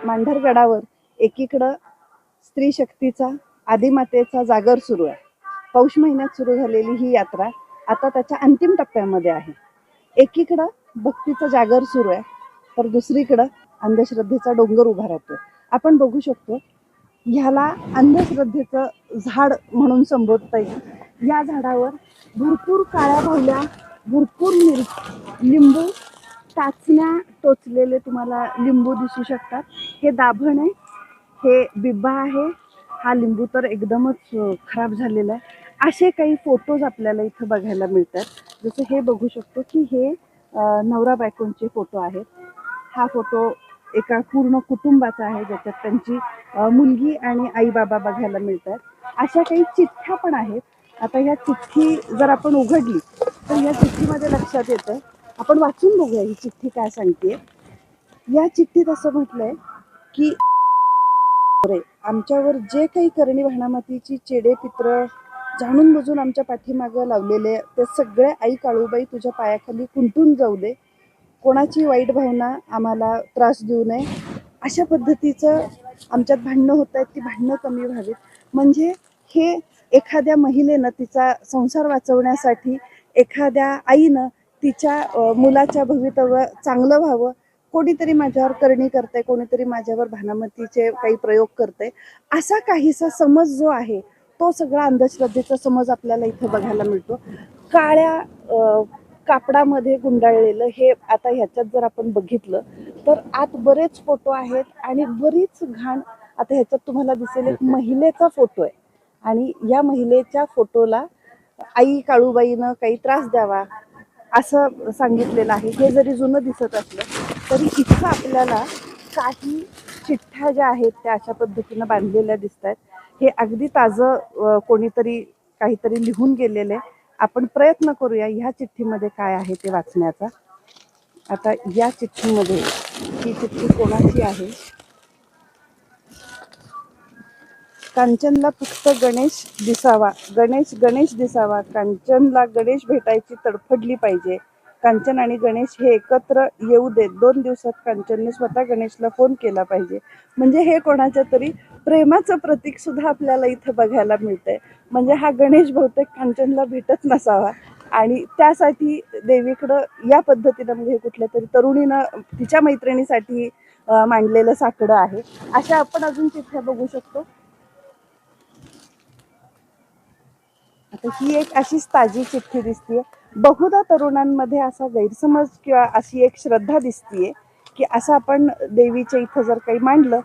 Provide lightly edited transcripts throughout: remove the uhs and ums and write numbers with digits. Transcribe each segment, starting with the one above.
मांढरगडावर एकीकडं स्त्री शक्तीचा आदिमातेचा जागर सुरू आहे. पौष महिन्यात सुरू झालेली ही यात्रा आता त्याच्या अंतिम टप्प्यामध्ये आहे. एकीकडं भक्तीचा जागर सुरू आहे, तर दुसरीकडं अंधश्रद्धेचा डोंगर उभा राहतोय. आपण बघू शकतो, ह्याला अंधश्रद्धेचं झाड म्हणून संबोधता येईल. या झाडावर भरपूर काळ्या भावल्या, भरपूर लिंबू, टाचण्या टोचलेले तुम्हाला लिंबू दिसू शकतात. हे दाभण आहे, हे बिब्बा आहे, हा लिंबू तर एकदमच खराब झालेला आहे. असे काही फोटोज आपल्याला इथं बघायला मिळतात. जसं हे बघू शकतो की हे नवरा बायकोंचे फोटो आहेत. हा फोटो एका पूर्ण कुटुंबाचा आहे, ज्याच्यात त्यांची मुलगी आणि आई बाबा बघायला मिळतात. अशा काही चिठ्ठ्या पण आहेत. आता ह्या चिठ्ठी जर आपण उघडली तर या चिठ्ठीमध्ये लक्षात येतं, आपण वाचून बघूया ही चिठ्ठी काय सांगते. या चिठ्ठीत असं म्हटलंय की आमच्यावर जे काही करणी भानामतीची चेडे पित्र जाणून बुजून आमच्या पाठीमागं लावलेले, ते सगळे आई काळूबाई तुझ्या पायाखाली कुंटून जाऊ दे. कोणाची वाईट भावना आम्हाला त्रास देऊ नये. अशा पद्धतीचं आमच्यात भांडणं होत आहेत, ती भांडणं कमी व्हावीत. म्हणजे हे एखाद्या महिलेनं तिचा संसार वाचवण्यासाठी, एखाद्या आईनं तिच्या मुलाच्या भवितव्य चांगलं व्हावं, कोणीतरी माझ्यावर करणी करतंय, कोणीतरी माझ्यावर भानामतीचे काही प्रयोग करतंय, असा काहीसा समज जो आहे तो सगळा अंधश्रद्धेचा समज आपल्याला इथं बघायला मिळतो. काळ्या कापडामध्ये गुंडाळलेलं हे आता ह्याच्यात जर आपण बघितलं तर आत बरेच फोटो आहेत आणि बरीच घाण. आता ह्याच्यात तुम्हाला दिसेल एक महिलेचा फोटो आहे आणि या महिलेच्या फोटोला आई काळूबाईनं काही त्रास द्यावा असं सांगितलेलं आहे. हे जरी जुनं दिसत असलं तरी इथं आपल्याला काही चिठ्ठ्या ज्या आहेत त्या अशा पद्धतीनं बांधलेल्या दिसत आहेत. हे अगदी ताजं कोणीतरी काहीतरी लिहून गेलेलं आहे. आपण प्रयत्न करूया ह्या चिठ्ठीमध्ये काय आहे ते वाचण्याचा. आता या चिठ्ठीमध्ये, ही चिठ्ठी कोणाची आहे? कांचनला फक्त गणेश दिसावा, गणेश दिसावा. कांचनला गणेश भेटायची तडफडली पाहिजे. कांचन आणि गणेश हे एकत्र येऊ देत. 2 दिवसात कांचनने स्वतः गणेशला फोन केला पाहिजे. म्हणजे हे कोणाच्या तरी प्रेमाचं प्रतीक सुद्धा आपल्याला इथं बघायला मिळतंय. म्हणजे हा गणेश बहुतेक कांचनला भेटत नसावा आणि त्यासाठी देवीकडं या पद्धतीनं, म्हणजे कुठल्या तरी तरुणीनं तिच्या मैत्रिणीसाठी मांडलेलं साकडं आहे. अशा आपण अजून चिठ्ठ्या बघू शकतो. आता ही एक अशीच ताजी चिठ्ठी दिसतीये. बहुधा तरुणांमध्ये असा गैरसमज किंवा अशी एक श्रद्धा दिसतीये की असं आपण देवीच्या इथं जर काही मांडलं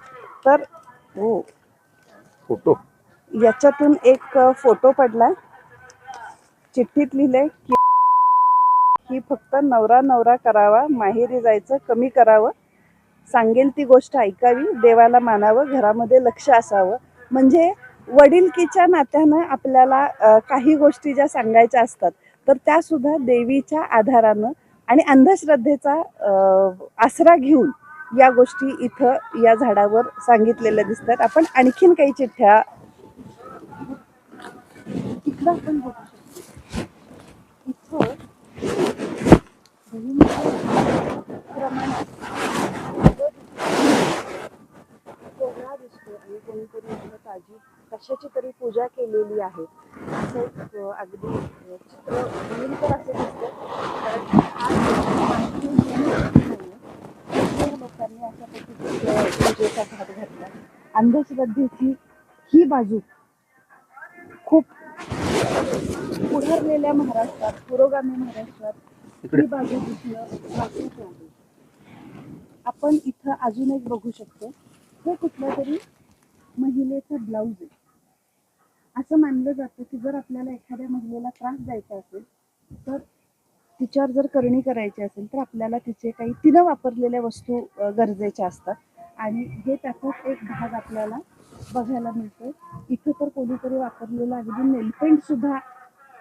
तर फोटो, याच्यातून एक फोटो पडलाय. चिठ्ठीत लिहिलंय की फक्त नवरा नवरा करावा, माहेरी जायचं कमी करावं, सांगेल ती गोष्ट ऐकावी, देवाला मानावं, घरामध्ये लक्ष असावं. म्हणजे वडिलकीच्या नात्यानं आपल्याला काही गोष्टी ज्या सांगायच्या असतात तर त्या सुद्धा देवीच्या आधारानं आणि अंधश्रद्धेचा आसरा घेऊन या गोष्टी इथं या झाडावर सांगितलेल्या दिसतात. आपण आणखीन काही चिठ्ठ्या इथं आपण बघू शकतो. कोगळा दिसतो आणि कोणीतरी ताजी कशाची तरी पूजा केलेली आहे असं एक अगदी चित्र भयंकर असं दिसतं. लोकांनी अशा पद्धतीने पूजेचा घाट घातला. अंधश्रद्धेची ही बाजू खूप पुढारलेल्या महाराष्ट्रात, पुरोगामी महाराष्ट्रात ही बाजू दिसणं. आपण इथं अजून एक बघू शकतो. हे कुठल्या तरी महिलेचा ब्लाऊज आहे. असं मानलं जातं की जर आपल्याला एखाद्या महिलेला त्रास द्यायचा असेल तर तिच्यावर जर करणी करायची असेल तर आपल्याला तिचे काही तिनं वापरलेल्या वस्तू गरजेच्या असतात आणि हे त्याचाच एक भाग आपल्याला बघायला मिळतोय. इथं तर कोणीतरी वापरलेलं अगदी नेलपेंट सुद्धा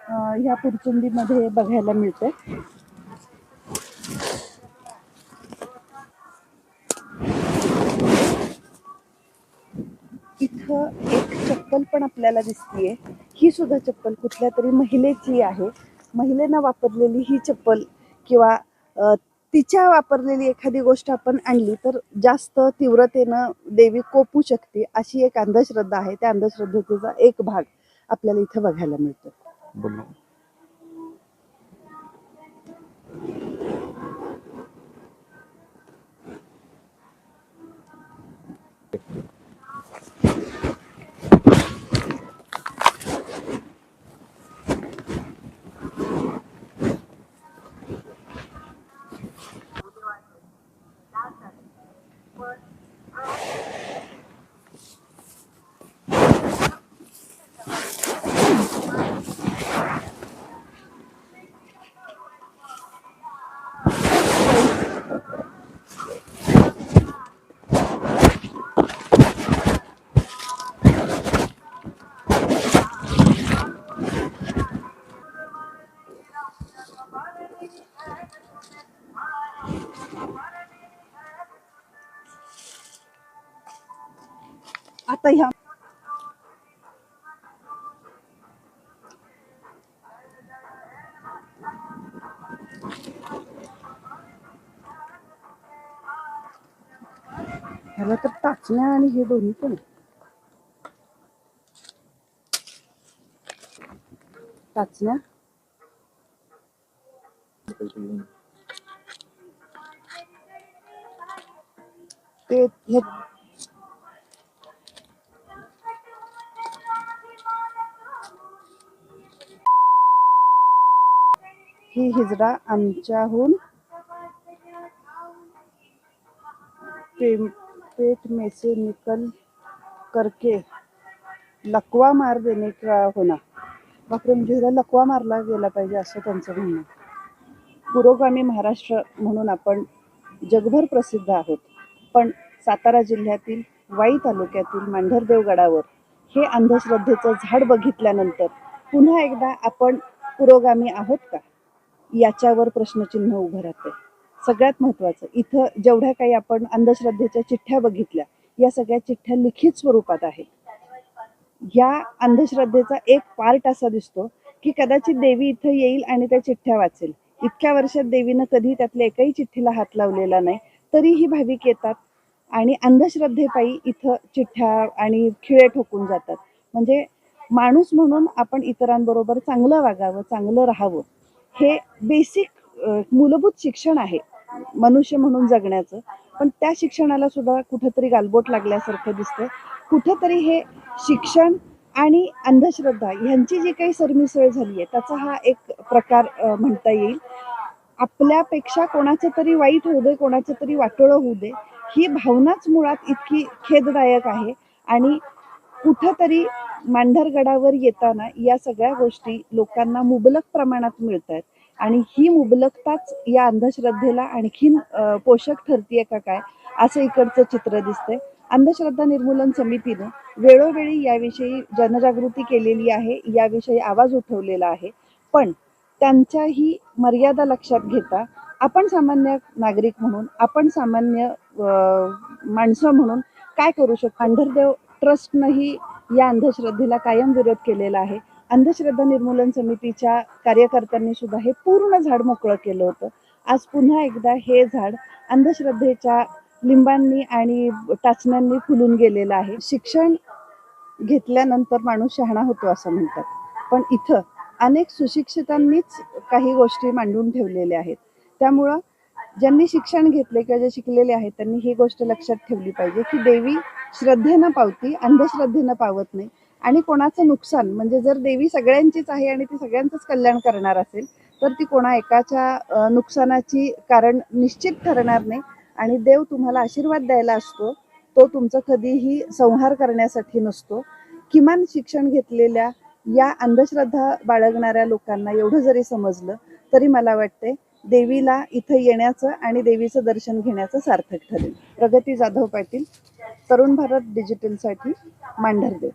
ह्या पुरचुंडीमध्ये बघायला मिळतंय. इथं एक चप्पल पण आपल्याला दिसतीये. ही सुद्धा चप्पल कुठल्या तरी महिलेची आहे. महिलेनं वापरलेली ही चप्पल किंवा तिच्या वापरलेली एखादी गोष्ट आपण आणली तर जास्त तीव्रतेनं देवी कोपू शकते अशी एक अंधश्रद्धा आहे. त्या अंधश्रद्धेचा एक भाग आपल्याला इथं बघायला मिळतो. आता ह्या ह्याला तर टाचण्या आणि हे दोन्ही पण टाचण्या ते हे ही हिजडा आमच्याहून पेट में से निकल करके लकवा मार देने का होना. बापरे, म्हणजे ह्याला लकवा मारला गेला पाहिजे असं त्यांचं म्हणणं. पुरोगामी महाराष्ट्र म्हणून आपण जगभर प्रसिद्ध आहोत, पण सातारा जिल्ह्यातील वाई तालुक्यातील मांढरदेव गडावर हे अंधश्रद्धेचं झाड बघितल्यानंतर पुन्हा एकदा आपण पुरोगामी आहोत का याच्यावर प्रश्नचिन्ह उभं राहते. सगळ्यात महत्त्वाचं इथं जेवढ्या काही आपण अंधश्रद्धेच्या चिठ्ठ्या बघितल्या या सगळ्या चिठ्ठ्या लिखित स्वरूपात आहेत. या अंधश्रद्धेचा एक पार्ट असा दिसतो की कदाचित देवी इथं येईल आणि त्या चिठ्ठ्या वाचेल. इतक्या वर्षात देवीनं कधी त्यातल्या एकही चिठ्ठीला हात लावलेला नाही, तरीही भाविक येतात आणि अंधश्रद्धेपायी इथं चिठ्ठ्या आणि खिळे ठोकून जातात. म्हणजे माणूस म्हणून आपण इतरांबरोबर चांगलं वागावं, चांगलं राहावं, हे बेसिक मूलभूत शिक्षण आहे मनुष्य म्हणून जगण्याचं. पण त्या शिक्षणाला सुद्धा कुठंतरी गालबोट लागल्यासारखं दिसतं. कुठंतरी हे शिक्षण आणि अंधश्रद्धा ह्यांची जी काही सरमिसळ झाली आहे त्याचा हा एक प्रकार म्हणता येईल. आपल्यापेक्षा कोणाचं तरी वाईट होऊ दे, कोणाचं तरी वाटोळं होऊ दे, ही भावनाच मुळात इतकी खेददायक आहे. आणि कुठंतरी मांढरगडावर येताना या सगळ्या गोष्टी लोकांना मुबलक प्रमाणात मिळत आहेत आणि ही मुबलकताच या अंधश्रद्धेला आणखीन पोषक ठरतीये का काय असं इकडचं चित्र दिसतंय. अंधश्रद्धा निर्मूलन समितीनं वेळोवेळी याविषयी जनजागृती केलेली आहे, याविषयी आवाज उठवलेला आहे, पण त्यांच्याही मर्यादा लक्षात घेता आपण सामान्य नागरिक म्हणून, आपण सामान्य माणसं म्हणून काय करू शकतो. पांढरदेव ट्रस्टनंही या अंधश्रद्धेला कायम विरोध केलेला आहे. अंधश्रद्धा निर्मूलन समितीच्या कार्यकर्त्यांनी सुद्धा हे पूर्ण झाड मोकळं केलं होतं. आज पुन्हा एकदा हे झाड अंधश्रद्धेच्या लिंबांनी आणि टाचण्यांनी फुलून गेलेलं आहे. शिक्षण घेतल्यानंतर माणूस शहाणा होतो असं म्हणतात, पण इथं अनेक सुशिक्षितांनीच काही गोष्टी मांडून ठेवलेल्या आहेत. त्यामुळं ज्यांनी शिक्षण घेतले किंवा जे शिकलेले आहेत त्यांनी ही गोष्ट लक्षात ठेवली पाहिजे की देवी श्रद्धेनं पावती, अंधश्रद्धेनं पावत नाही. आणि कोणाचं नुकसान म्हणजे जर देवी सगळ्यांचीच आहे आणि ती सगळ्यांचंच कल्याण करणार असेल तर ती कोणा एकाच्या नुकसानाची कारण निश्चित ठरणार नाही. आणि देव तुम्हाला आशीर्वाद द्यायला असतो, तो तुमचं कधीही संहार करण्यासाठी नसतो. किमान शिक्षण घेतलेल्या या अंधश्रद्धा बाळगणाऱ्या लोकांना एवढं जरी समजलं तरी मला वाटते देवीला इथं येण्याचं आणि देवीचं दर्शन घेण्याचं सार्थक ठरेल. प्रगती जाधव पाटील, तरुण भारत डिजिटलसाठी, मांढरदेव.